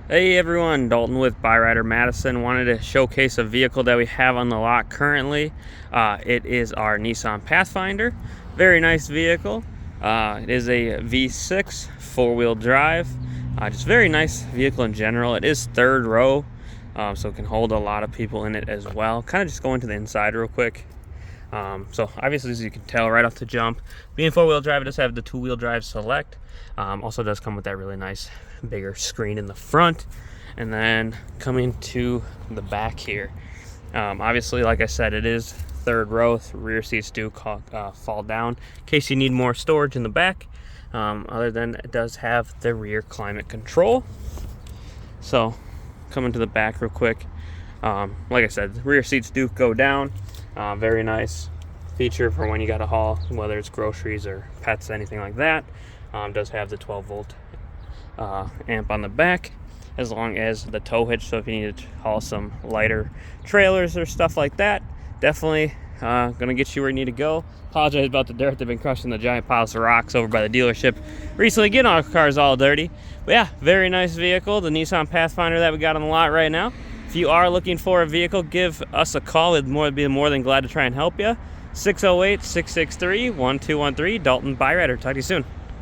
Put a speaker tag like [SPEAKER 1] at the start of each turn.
[SPEAKER 1] Hey everyone, Dalton with Byrider Madison. Wanted to showcase a vehicle that we have on the lot currently. It is our Nissan Pathfinder. Very nice vehicle. It is a V6 four-wheel drive. Just very nice vehicle in general. It is third row, so it can hold a lot of people in it as well. Kind of just go into the inside real quick. So obviously, as you can tell right off the jump, being four-wheel drive, it does have the two-wheel drive select. Also does come with that really nice bigger screen in the front. And then coming to the back here, obviously, like I said, it is third row. Rear seats do fall down in case you need more storage in the back. Other than it does have the rear climate control. So coming to the back real quick, like I said, the rear seats do go down. Very nice feature for when you got to haul, whether it's groceries or pets, anything like that. Does have the 12-volt amp on the back, as long as the tow hitch. So if you need to haul some lighter trailers or stuff like that, definitely gonna get you where you need to go. Apologize about the dirt. They've been crushing the giant piles of rocks over by the dealership recently, getting our cars all dirty. But yeah, very nice vehicle, the Nissan Pathfinder that we got on the lot right now. If you are looking for a vehicle, give us a call. We'd be more than glad to try and help you. 608-663-1213. Dalton Byrider. Talk to you soon.